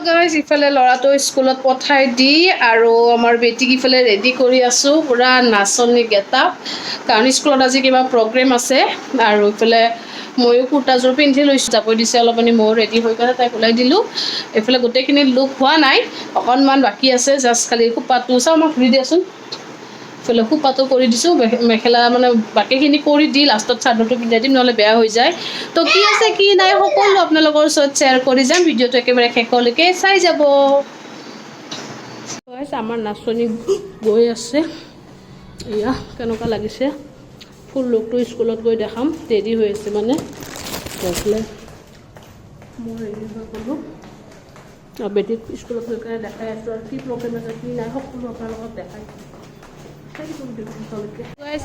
guys ইফালে ল'ৰাটো স্কুলত পঠাই দি আৰু আমাৰ বেটিক ইফালে ৰেডি কৰি আছোঁ পুৰা নাচনী গেটআপ কাৰণ স্কুলত আজি কিবা প্ৰগ্ৰেম আছে আৰু ইফালে ময়ো কুৰ্তাযোৰ পিন্ধি লৈছোঁ যাব দিছে অলপমানি ময়ো ৰেডি হৈ কেনে তাইক ওলাই দিলোঁ এইফালে গোটেইখিনি লুক হোৱা নাই অকণমান বাকী আছে জাষ্ট খালি খোপাটো চাওঁ মই ঘূৰি দিয়াচোন ইফালে খোপাটো কৰি দিছোঁ মেখেলা মানে বাকীখিনি কৰি দি লাষ্টত চাদৰটো পিন্ধাই দিম নহ'লে বেয়া হৈ যায় তো কি আছে কি নাই সকলো আপোনালোকৰ ওচৰত শ্বেয়াৰ কৰি যাম ভিডিঅ'টো একেবাৰে শেষলৈকে চাই যাব আমাৰ নাচনী গৈ আছে এয়া কেনেকুৱা লাগিছে ফুল লুকটো স্কুলত গৈ দেখাম দেৰি হৈ আছে মানে এইফালে মই ৰেডি হৈ গ'লোঁ আৰু বেটিক স্কুলত গৈ কেনে দেখাই আছোঁ আৰু কি প্ৰগ্ৰেম আছে কি নাই সকলো আপোনালোকক দেখাই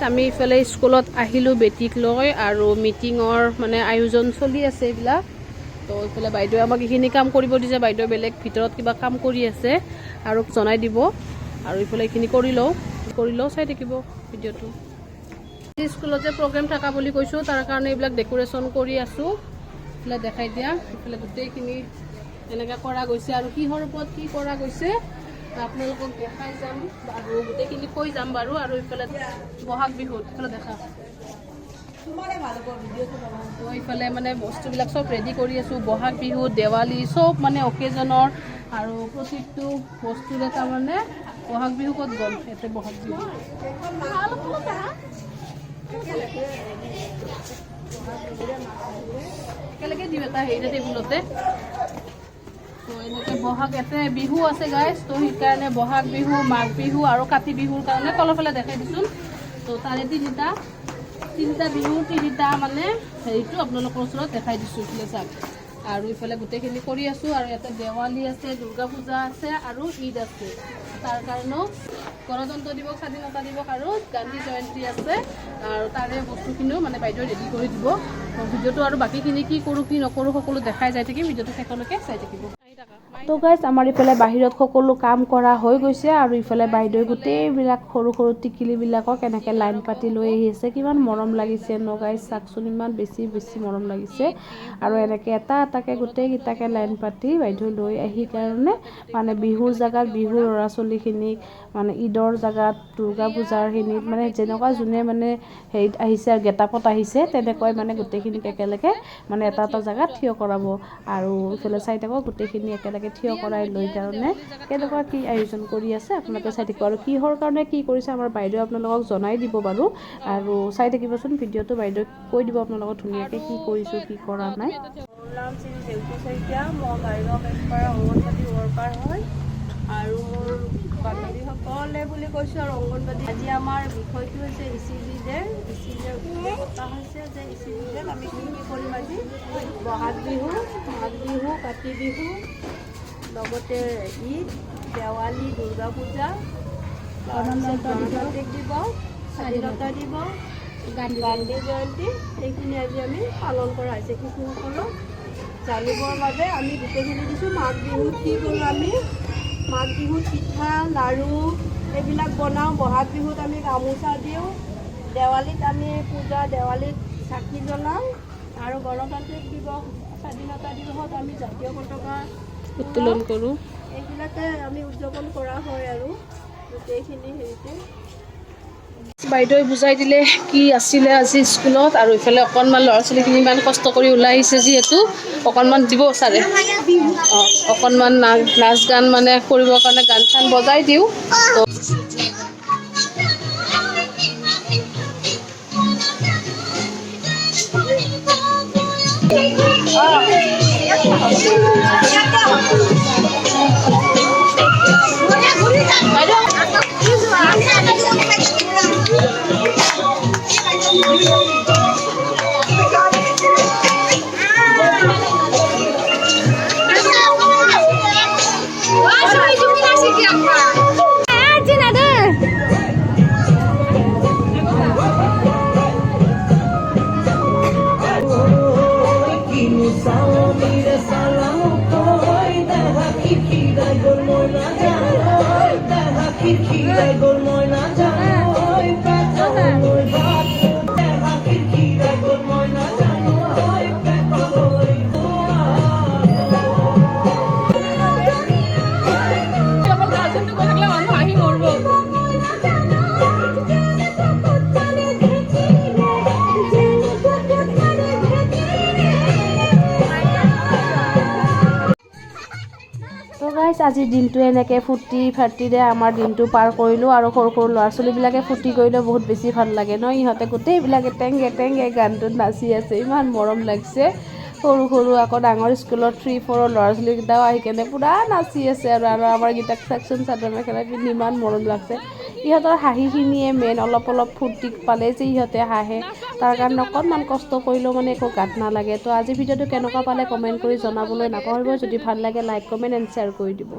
আমি ইফালে স্কুলত আহিলোঁ বেটিক লৈ আৰু মিটিঙৰ মানে আয়োজন চলি আছে এইবিলাক তো এইফালে বাইদেৱে আমাক এইখিনি কাম কৰিব দিছে বাইদেৱে বেলেগ ভিতৰত কিবা কাম কৰি আছে আৰু জনাই দিব আৰু ইফালে এইখিনি কৰি লওঁ চাই থাকিব ভিডিঅ'টো স্কুলত যে প্ৰগ্ৰেম থকা বুলি কৈছোঁ তাৰ কাৰণে এইবিলাক ডেক'ৰেশ্যন কৰি আছোঁ এইফালে দেখাই দিয়া এইফালে গোটেইখিনি এনেকৈ কৰা গৈছে আৰু কিহৰ ওপৰত কি কৰা গৈছে আপোনালোকক দেখাই যাম আৰু গোটেইখিনি কৈ যাম বাৰু আৰু ইফালে বহাগ বিহুত ইফালে দেখা তো এইফালে মানে বস্তুবিলাক চব ৰেডি কৰি আছোঁ বহাগ বিহু দেৱালী চব মানে অকেজনৰ আৰু প্ৰত্যেকটো বস্তুৰে তাৰমানে বহাগ বিহু ক'ত গ'ল ইয়াতে বহাগ বিহু একেলগে দিওঁ এটা হেৰি টেবুলতে তো এনেকৈ বহাগ ইয়াতে বিহু আছে গাইজ তো সেইকাৰণে বহাগ বিহু মাঘ বিহু আৰু কাতি বিহুৰ কাৰণে তলৰফালে দেখাই দিছোঁ তো তাৰে তিনিটা বিহু তিনিটা মানে হেৰিটো আপোনালোকৰ ওচৰত দেখাই দিছোঁ এইফালে চাওক আৰু ইফালে গোটেইখিনি কৰি আছোঁ আৰু ইয়াতে দেৱালী আছে দুৰ্গা পূজা আছে আৰু ঈদ আছে তাৰ কাৰণেও গণতন্ত্ৰ দিৱস স্বাধীনতা দিৱস আৰু গান্ধী জয়ন্তী আছে আৰু তাৰে বস্তুখিনিও মানে বাইদেউ ৰেডি কৰি দিব ভিডিঅ'টো আৰু বাকীখিনি কি কৰোঁ কি নকৰোঁ সকলো দেখাই যাই থাকিম ভিডিঅ'টো শেষলৈকে চাই থাকিব তো গাইজ আমাৰ ইফালে বাহিৰত সকলো কাম কৰা হৈ গৈছে আৰু ইফালে বাইদেউ গোটেইবিলাক সৰু সৰু টিকিলিবিলাকক এনেকৈ লাইন পাতি লৈ আহি আছে কিমান মৰম লাগিছে ন গাইজ চাওকচোন ইমান বেছি মৰম লাগিছে আৰু এনেকৈ এটা এটাকৈ গোটেইকেইটাকে লাইন পাতি বাইদেউ লৈ আহি কাৰণে মানে বিহুৰ জেগাত বিহুৰ ল'ৰা ছোৱালীখিনিক মানে ঈদৰ জেগাত দুৰ্গা পূজাৰখিনিত মানে যেনেকুৱা যোনে মানে হেৰিত আহিছে আৰু গেটআপত আহিছে তেনেকৈ মানে গোটেইখিনিক একেলগে মানে এটা জেগাত থিয় কৰাব আৰু ইফালে চাই থাকক গোটেইখিনি একেলগে থিয় কৰাই লৈ কাৰণে কেনেকুৱা কি আয়োজন কৰি আছে আপোনালোকে চাই থাকিব আৰু কিহৰ কাৰণে কি কৰিছে আমাৰ বাইদেউ আপোনালোকক জনাই দিব বাৰু আৰু চাই থাকিবচোন ভিডিঅ'টো বাইদেউ কৈ দিব আপোনালোকক ধুনীয়াকৈ কি কৰিছোঁ কি কৰা নাই নাম শ্ৰী দেউতি শইকীয়া মই গাইগাঁও বেংকপাৰা অংগনবাদী ৱৰ্কাৰ হয় আৰু মোৰ বান্ধৱীসকলে বুলি কৈছোঁ আৰু অংগনবাদী আজি আমাৰ বিষয়টো হৈছে ECG ডে পতা হৈছে যে ECG ডেত আমি কি কৰিম আজি বহাগ বিহু মাঘ বিহু কাতি বিহু লগতে ঈদ দেৱালী দুৰ্গা পূজা গণতান্ত্ৰিক দিৱস স্বাধীনতা দিৱস গান্ধী জয়ন্তী এইখিনি আজি আমি পালন কৰা হৈছে শিশুসকলক জানিবৰ বাবে আমি গোটেইখিনি দিছোঁ মাঘ বিহুত কি কৰোঁ আমি মাঘ বিহুত পিঠা লাড়ু এইবিলাক বনাওঁ বহাগ বিহুত আমি গামোচা দিওঁ দেৱালীত আমি দেৱালীত চাকি জ্বলাওঁ আৰু গণতান্ত্ৰিক দিৱস স্বাধীনতা দিৱসত আমি জাতীয় পতাকা উত্তোলন কৰোঁ এইবিলাকে আমি উদযাপন কৰা হয় আৰু গোটেইখিনি হেৰিতে বাইদেৱে বুজাই দিলে কি আছিলে আজি স্কুলত আৰু ইফালে অকণমান ল'ৰা ছোৱালীখিনি ইমান কষ্ট কৰি ওলাই আহিছে যিহেতু অকণমান দিব ছাৰে অকণমান নাচ গান মানে কৰিবৰ কাৰণে গান চান বজাই দিওঁ গাইজ আজিৰ দিনটো এনেকৈ ফূৰ্তি ফাৰ্তিৰে আমাৰ দিনটো পাৰ কৰিলোঁ আৰু সৰু সৰু ল'ৰা ছোৱালীবিলাকে ফূৰ্তি কৰিলেও বহুত বেছি ভাল লাগে ন ইহঁতে গোটেইবিলাকে টেংগে টেংগে গানটোত নাচি আছে ইমান মৰম লাগিছে সৰু সৰু আকৌ ডাঙৰ স্কুলৰ 3-4 ল'ৰা ছোৱালীকেইটাও আহি কেনে পূৰা নাচি আছে আৰু আমাৰ গীতাক চাকচোন চাদৰ মেখেলা পিন্ধি ইমান মৰম লাগছে ইহঁতৰ হাঁহিখিনিয়ে মেইন অলপ ফূৰ্তি পালে যে ইহঁতে হাঁহে তাৰ কাৰণে অকণমান কষ্ট কৰিলেও মানে একো গাত নালাগে তো আজি ভিডিঅ'টো কেনেকুৱা পালে কমেণ্ট কৰি জনাবলৈ নাপাহৰিব যদি ভাল লাগে লাইক কমেণ্ট এণ্ড শ্বেয়াৰ কৰি দিব